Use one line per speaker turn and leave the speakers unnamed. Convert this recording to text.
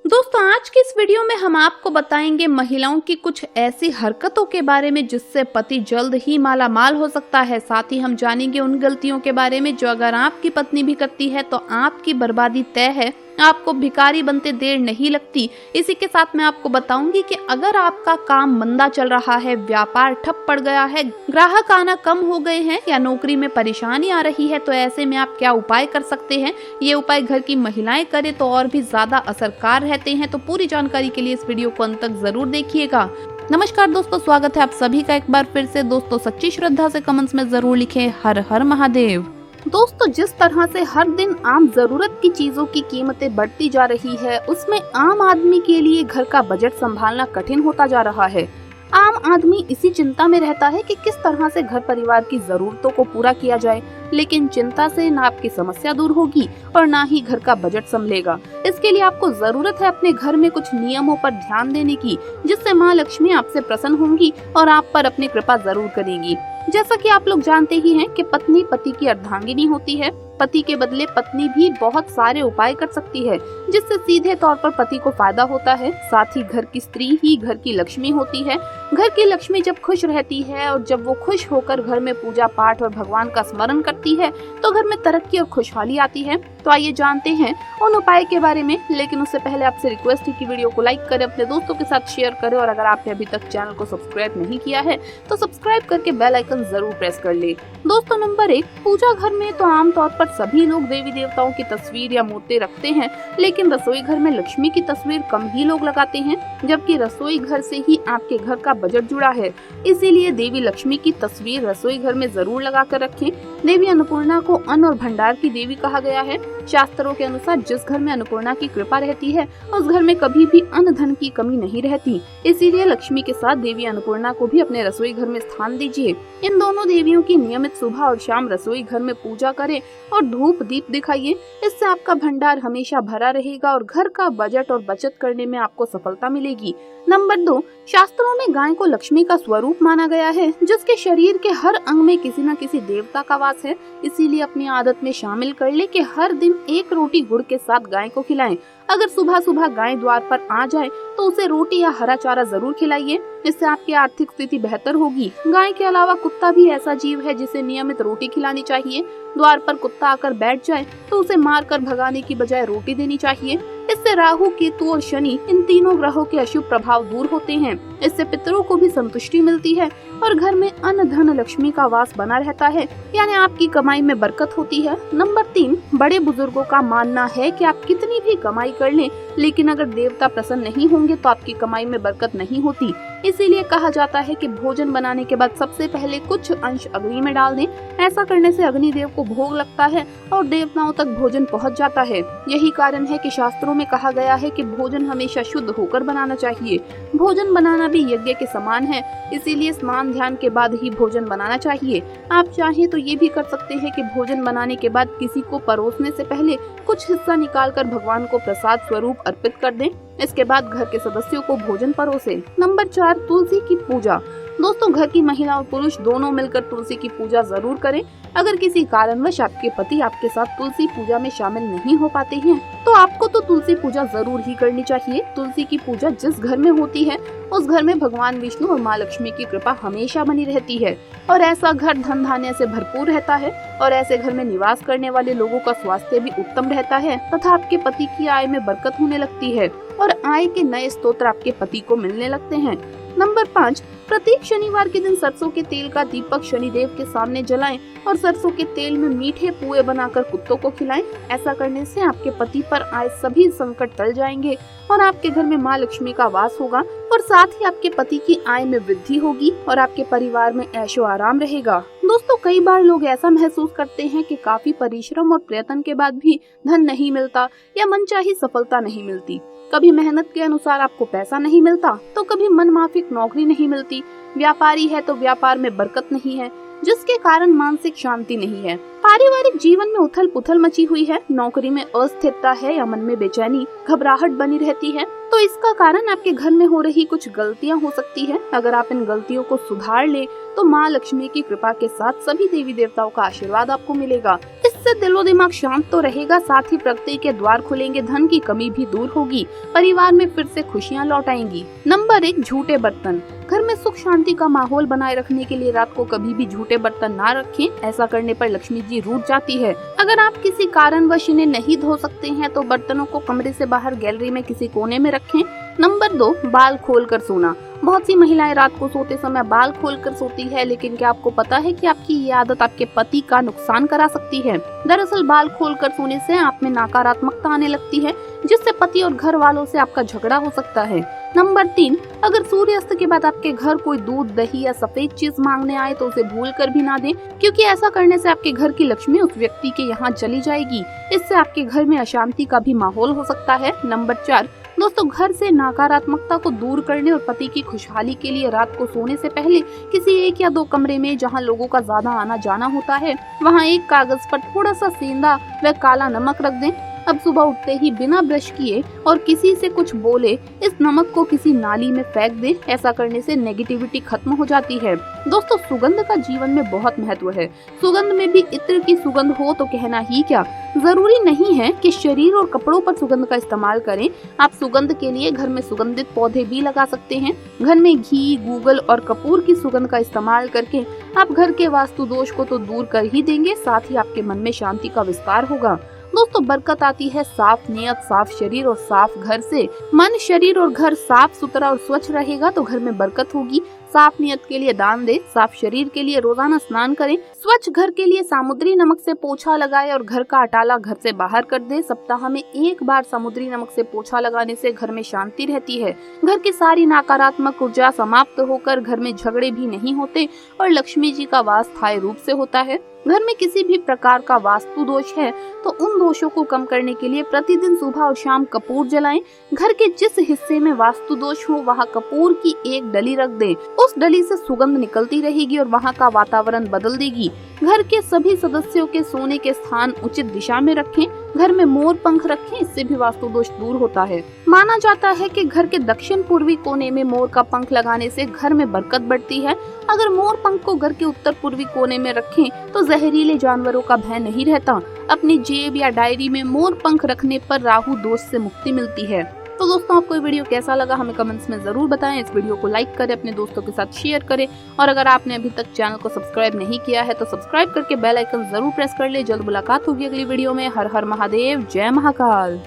दोस्तों, आज की इस वीडियो में हम आपको बताएंगे महिलाओं की कुछ ऐसी हरकतों के बारे में जिससे पति जल्द ही माला माल हो सकता है। साथ ही हम जानेंगे उन गलतियों के बारे में जो अगर आपकी पत्नी भी करती है तो आपकी बर्बादी तय है, आपको भिखारी बनते देर नहीं लगती। इसी के साथ मैं आपको बताऊंगी कि अगर आपका काम मंदा चल रहा है, व्यापार ठप पड़ गया है, ग्राहक आना कम हो गए हैं या नौकरी में परेशानी आ रही है तो ऐसे में आप क्या उपाय कर सकते हैं। ये उपाय घर की महिलाएं करें तो और भी ज्यादा असरकार रहते हैं। तो पूरी जानकारी के लिए इस वीडियो को अंत तक जरूर देखिएगा। नमस्कार दोस्तों, स्वागत है आप सभी का एक बार फिर से। दोस्तों, सच्ची श्रद्धा से कमेंट्स में जरूर लिखें हर हर महादेव। दोस्तों, जिस तरह से हर दिन आम जरूरत की चीजों की कीमतें बढ़ती जा रही है, उसमें आम आदमी के लिए घर का बजट संभालना कठिन होता जा रहा है। आम आदमी इसी चिंता में रहता है कि किस तरह से घर परिवार की जरूरतों को पूरा किया जाए, लेकिन चिंता से न आपकी समस्या दूर होगी और न ही घर का बजट संभलेगा। इसके लिए आपको जरूरत है अपने घर में कुछ नियमों पर ध्यान देने की, जिससे माँ लक्ष्मी आपसे प्रसन्न होंगी और आप पर अपनी कृपा जरूर करेगी। जैसा कि आप लोग जानते ही हैं कि पत्नी पति की अर्धांगिनी होती है। पति के बदले पत्नी भी बहुत सारे उपाय कर सकती है, जिससे सीधे तौर पर पति को फायदा होता है। साथ ही घर की स्त्री ही घर की लक्ष्मी होती है। घर की लक्ष्मी जब खुश रहती है और जब वो खुश होकर घर में पूजा पाठ और भगवान का स्मरण करती है तो घर में तरक्की और खुशहाली आती है। तो आइए जानते हैं उन उपाय के बारे में, लेकिन उससे पहले आपसे रिक्वेस्ट है कि वीडियो को लाइक करें, अपने दोस्तों के साथ शेयर करें और अगर आपने अभी तक चैनल को सब्सक्राइब नहीं किया है तो सब्सक्राइब करके बेल आइकन जरूर प्रेस कर ले। दोस्तों, नंबर 1, पूजा घर में तो आमतौर पर सभी लोग देवी देवताओं की तस्वीर या मूर्ति रखते हैं, लेकिन रसोई घर में लक्ष्मी की तस्वीर कम ही लोग लगाते हैं, जबकि रसोई घर से ही आपके घर का बजट जुड़ा है। इसीलिए देवी लक्ष्मी की तस्वीर रसोई घर में जरूर लगा कर रखें। देवी अन्नपूर्णा को अन्न और भंडार की देवी कहा गया है। शास्त्रों के अनुसार जिस घर में अन्नपूर्णा की कृपा रहती है उस घर में कभी भी अन्न धन की कमी नहीं रहती। इसीलिए लक्ष्मी के साथ देवी अन्नपूर्णा को भी अपने रसोई घर में स्थान दीजिए। इन दोनों देवियों की नियमित सुबह और शाम रसोई घर में पूजा करें और धूप दीप दिखाइए। इससे आपका भंडार हमेशा भरा रहेगा और घर का बजट और बचत करने में आपको सफलता मिलेगी। नंबर 2, शास्त्रों में गाय को लक्ष्मी का स्वरूप माना गया है, जिसके शरीर के हर अंग में किसी न किसी देवता का वास है। इसीलिए अपनी आदत में शामिल कर ले कि हर दिन एक रोटी गुड़ के साथ गाय को खिलाएं। अगर सुबह सुबह गाय द्वार पर आ जाए तो उसे रोटी या हरा चारा जरूर खिलाइए। इससे आपकी आर्थिक स्थिति बेहतर होगी। गाय के अलावा कुत्ता भी ऐसा जीव है जिसे नियमित रोटी खिलानी चाहिए। द्वार पर कुत्ता आकर बैठ जाए तो उसे मारकर भगाने की बजाय रोटी देनी चाहिए। इससे राहु, केतु और शनि, इन तीनों ग्रहों के अशुभ प्रभाव दूर होते हैं। इससे पितरों को भी संतुष्टि मिलती है और घर में अन्न धन लक्ष्मी का वास बना रहता है, यानी आपकी कमाई में बरकत होती है। नंबर 3, बड़े बुजुर्गों का मानना है कि आप कितनी भी कमाई कर लें, लेकिन अगर देवता प्रसन्न नहीं होंगे तो आपकी कमाई में बरकत नहीं होती। इसीलिए कहा जाता है कि भोजन बनाने के बाद सबसे पहले कुछ अंश अग्नि में डाल दें। ऐसा करने से अग्निदेव को भोग लगता है और देवताओं तक भोजन पहुंच जाता है। यही कारण है कि शास्त्रों में कहा गया है कि भोजन हमेशा शुद्ध होकर बनाना चाहिए। भोजन बनाना भी यज्ञ के समान है, इसीलिए स्नान ध्यान के बाद ही भोजन बनाना चाहिए। आप चाहें तो ये भी कर सकते हैं कि भोजन बनाने के बाद किसी को परोसने से पहले कुछ हिस्सा निकालकर भगवान को प्रसाद स्वरूप अर्पित कर दें। इसके बाद घर के सदस्यों को भोजन परोसें। नंबर 4, तुलसी की पूजा। दोस्तों, घर की महिला और पुरुष दोनों मिलकर तुलसी की पूजा जरूर करें। अगर किसी कारणवश आपके पति आपके साथ तुलसी पूजा में शामिल नहीं हो पाते हैं तो आपको तो तुलसी पूजा जरूर ही करनी चाहिए। तुलसी की पूजा जिस घर में होती है उस घर में भगवान विष्णु और माँ लक्ष्मी की कृपा हमेशा बनी रहती है और ऐसा घर धन धान्य से भरपूर रहता है और ऐसे घर में निवास करने वाले लोगों का स्वास्थ्य भी उत्तम रहता है तथा आपके पति की आय में बरकत होने लगती है और आय के नए स्रोत आपके पति को मिलने लगते हैं। नंबर 5, प्रत्येक शनिवार के दिन सरसों के तेल का दीपक शनिदेव के सामने जलाएं और सरसों के तेल में मीठे पुए बनाकर कुत्तों को खिलाएं। ऐसा करने से आपके पति पर आए सभी संकट टल जाएंगे और आपके घर में माँ लक्ष्मी का वास होगा और साथ ही आपके पति की आय में वृद्धि होगी और आपके परिवार में ऐशो आराम रहेगा। दोस्तों, कई बार लोग ऐसा महसूस करते हैं कि काफी परिश्रम और प्रयत्न के बाद भी धन नहीं मिलता या मनचाही सफलता नहीं मिलती। कभी मेहनत के अनुसार आपको पैसा नहीं मिलता तो कभी मनमाफिक नौकरी नहीं मिलती। व्यापारी है तो व्यापार में बरकत नहीं है, जिसके कारण मानसिक शांति नहीं है। पारिवारिक जीवन में उथल पुथल मची हुई है, नौकरी में अस्थिरता है या मन में बेचैनी घबराहट बनी रहती है, तो इसका कारण आपके घर में हो रही कुछ गलतियां हो सकती है। अगर आप इन गलतियों को सुधार ले तो माँ लक्ष्मी की कृपा के साथ सभी देवी देवताओं का आशीर्वाद आपको मिलेगा। इस इससे दिलो दिमाग शांत तो रहेगा, साथ ही प्रगति के द्वार खुलेंगे, धन की कमी भी दूर होगी, परिवार में फिर से खुशियां लौट आएंगी। नंबर 1, झूठे बर्तन। घर में सुख शांति का माहौल बनाए रखने के लिए रात को कभी भी झूठे बर्तन ना रखें, ऐसा करने पर लक्ष्मी जी रूठ जाती है। अगर आप किसी कारणवश इन्हें नहीं धो सकते हैं तो बर्तनों को कमरे से बाहर गैलरी में किसी कोने में रखें। नंबर 2, बाल खोलकर सोना। बहुत सी महिलाएं रात को सोते समय बाल खोलकर सोती है, लेकिन क्या आपको पता है कि आपकी ये आदत आपके पति का नुकसान करा सकती है। दरअसल बाल खोलकर सोने से आप में नकारात्मकता आने लगती है, जिससे पति और घर वालों से आपका झगड़ा हो सकता है। नंबर 3, अगर सूर्यास्त के बाद आपके घर कोई दूध, दही या सफेद चीज मांगने आए तो उसे भूल कर भी ना दें, क्योंकि ऐसा करने से आपके घर की लक्ष्मी उस व्यक्ति के यहाँ चली जाएगी। इससे आपके घर में अशांति का भी माहौल हो सकता है। नंबर 4, दोस्तों घर से नकारात्मकता को दूर करने और पति की खुशहाली के लिए रात को सोने से पहले किसी 1 या 2 कमरे में जहां लोगों का ज्यादा आना जाना होता है, वहां एक कागज पर थोड़ा सा सेंधा व काला नमक रख दें। अब सुबह उठते ही बिना ब्रश किए और किसी से कुछ बोले इस नमक को किसी नाली में फेंक दें। ऐसा करने से नेगेटिविटी खत्म हो जाती है। दोस्तों सुगंध का जीवन में बहुत महत्व है। सुगंध में भी इत्र की सुगंध हो तो कहना ही क्या। जरूरी नहीं है कि शरीर और कपड़ों पर सुगंध का इस्तेमाल करें। आप सुगंध के लिए घर में सुगंधित पौधे भी लगा सकते हैं। घर में घी, गूगल और कपूर की सुगंध का इस्तेमाल करके आप घर के वास्तु दोष को तो दूर कर ही देंगे, साथ ही आपके मन में शांति का विस्तार होगा। दोस्तों बरकत आती है साफ नियत, साफ शरीर और साफ घर से। मन, शरीर और घर साफ सुथरा और स्वच्छ रहेगा तो घर में बरकत होगी। साफ नियत के लिए दान दे, साफ शरीर के लिए रोजाना स्नान करें, स्वच्छ घर के लिए समुद्री नमक से पोछा लगाए और घर का अटाला घर से बाहर कर दे। सप्ताह में 1 बार समुद्री नमक से पोछा लगाने से घर में शांति रहती है। घर की सारी नकारात्मक ऊर्जा समाप्त होकर घर में झगड़े भी नहीं होते और लक्ष्मी जी का वास स्थायी रूप से होता है। घर में किसी भी प्रकार का वास्तु दोष है तो उन दोषों को कम करने के लिए प्रतिदिन सुबह और शाम कपूर जलाएं। घर के जिस हिस्से में वास्तु दोष हो वहाँ कपूर की एक डली रख दें। उस डली से सुगंध निकलती रहेगी और वहाँ का वातावरण बदल देगी। घर के सभी सदस्यों के सोने के स्थान उचित दिशा में रखें। घर में मोर पंख रखें, इससे भी वास्तु दोष दूर होता है। माना जाता है कि घर के दक्षिण पूर्वी कोने में मोर का पंख लगाने से घर में बरकत बढ़ती है। अगर मोर पंख को घर के उत्तर पूर्वी कोने में रखें तो जहरीले जानवरों का भय नहीं रहता। अपनी जेब या डायरी में मोर पंख रखने पर राहु दोष से मुक्ति मिलती है। तो दोस्तों आपको ये वीडियो कैसा लगा हमें कमेंट्स में जरूर बताएं। इस वीडियो को लाइक करें, अपने दोस्तों के साथ शेयर करें और अगर आपने अभी तक चैनल को सब्सक्राइब नहीं किया है तो सब्सक्राइब करके बेल आइकन जरूर प्रेस कर ले। जल्द मुलाकात होगी अगली वीडियो में। हर हर महादेव, जय महाकाल।